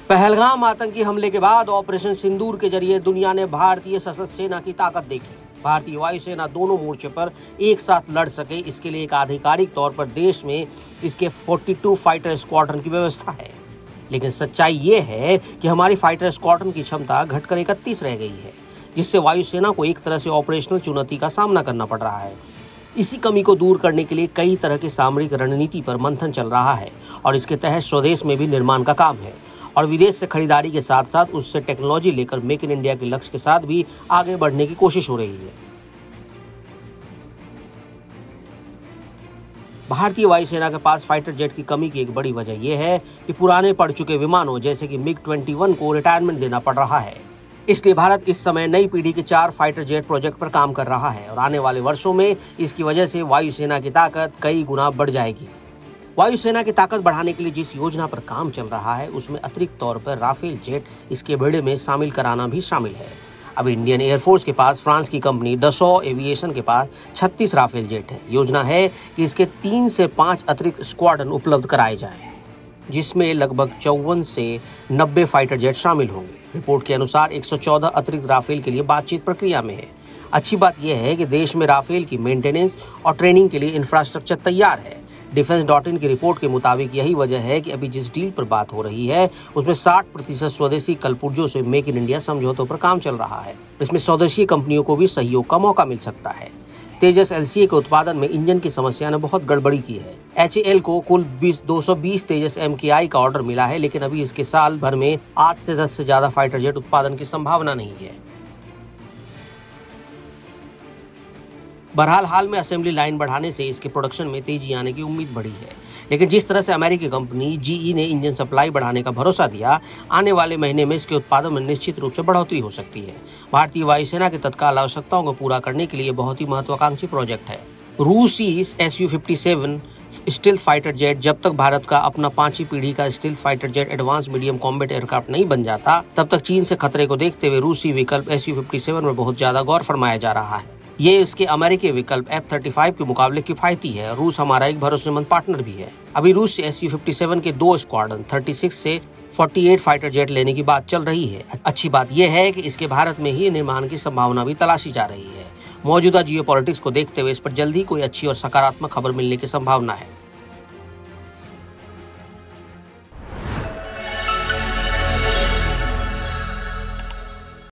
पहलगाम आतंकी हमले के बाद ऑपरेशन सिंदूर के जरिए दुनिया ने भारतीय सशस्त्र सेना की ताकत देखी। भारतीय वायुसेना दोनों मोर्चों पर एक साथ लड़ सके, इसके लिए एक आधिकारिक तौर पर देश में इसके 42 फाइटर स्क्वाड्रन की व्यवस्था है। लेकिन सच्चाई ये है कि हमारी फाइटर स्क्वाड्रन की क्षमता घटकर 31 रह गई है, जिससे वायुसेना को एक तरह से ऑपरेशनल चुनौती का सामना करना पड़ रहा है। इसी कमी को दूर करने के लिए कई तरह की सामरिक रणनीति पर मंथन चल रहा है और इसके तहत स्वदेश में भी निर्माण का काम है और विदेश से खरीदारी के साथ साथ उससे टेक्नोलॉजी लेकर मेक इन इंडिया के लक्ष्य के साथ भी आगे बढ़ने की कोशिश हो रही है। भारतीय वायुसेना के पास फाइटर जेट की कमी की एक बड़ी वजह यह है कि पुराने पड़ चुके विमानों जैसे कि MiG-21 को रिटायरमेंट देना पड़ रहा है। इसलिए भारत इस समय नई पीढ़ी के 4 फाइटर जेट प्रोजेक्ट पर काम कर रहा है और आने वाले वर्षों में इसकी वजह से वायुसेना की ताकत कई गुना बढ़ जाएगी। वायुसेना की ताकत बढ़ाने के लिए जिस योजना पर काम चल रहा है उसमें अतिरिक्त तौर पर राफेल जेट इसके बेड़े में शामिल कराना भी शामिल है। अब इंडियन एयरफोर्स के पास फ्रांस की कंपनी डसॉ एविएशन के पास 36 राफेल जेट है। योजना है कि इसके 3 से 5 अतिरिक्त स्क्वाड्रन उपलब्ध कराए जाएं, जिसमें लगभग 54 से 90 फाइटर जेट शामिल होंगे। रिपोर्ट के अनुसार 114 अतिरिक्त राफेल के लिए बातचीत प्रक्रिया में है। अच्छी बात यह है कि देश में राफेल की मेंटेनेंस और ट्रेनिंग के लिए इंफ्रास्ट्रक्चर तैयार है। Defense.in की रिपोर्ट के मुताबिक यही वजह है कि अभी जिस डील पर बात हो रही है उसमें 60% स्वदेशी कलपुर्जों से मेक इन इंडिया समझौतों पर काम चल रहा है। इसमें स्वदेशी कंपनियों को भी सहयोग का मौका मिल सकता है। तेजस LCA के उत्पादन में इंजन की समस्या ने बहुत गड़बड़ी की है। HAL को कुल 220 तेजस MKI का ऑर्डर मिला है, लेकिन अभी इसके साल भर में 8 से 10 से ज्यादा फाइटर जेट उत्पादन की संभावना नहीं है। बहरहाल हाल में असेंबली लाइन बढ़ाने से इसके प्रोडक्शन में तेजी आने की उम्मीद बढ़ी है, लेकिन जिस तरह से अमेरिकी कंपनी GE ने इंजन सप्लाई बढ़ाने का भरोसा दिया, आने वाले महीने में इसके उत्पादन में निश्चित रूप से बढ़ोतरी हो सकती है। भारतीय वायुसेना की तत्काल आवश्यकताओं को पूरा करने के लिए बहुत ही महत्वाकांक्षी प्रोजेक्ट है। रूसी Su-57 स्टील्थ फाइटर जेट जब तक भारत का अपना 5वीं पीढ़ी का stealth fighter jet advance medium combat aircraft नहीं बन जाता, तब तक चीन से खतरे को देखते हुए रूसी विकल्प Su-57 में बहुत ज्यादा गौर फरमाया जा रहा है। ये इसके अमेरिकी विकल्प F-35 के मुकाबले किफायती है। रूस हमारा एक भरोसेमंद पार्टनर भी है। अभी रूस से Su-57 के 2 स्क्वाड्रन 36 से 48 फाइटर जेट लेने की बात चल रही है। अच्छी बात यह है कि इसके भारत में ही निर्माण की संभावना भी तलाशी जा रही है। मौजूदा जियोपॉलिटिक्स को देखते हुए इस पर जल्दी कोई अच्छी और सकारात्मक खबर मिलने की संभावना है।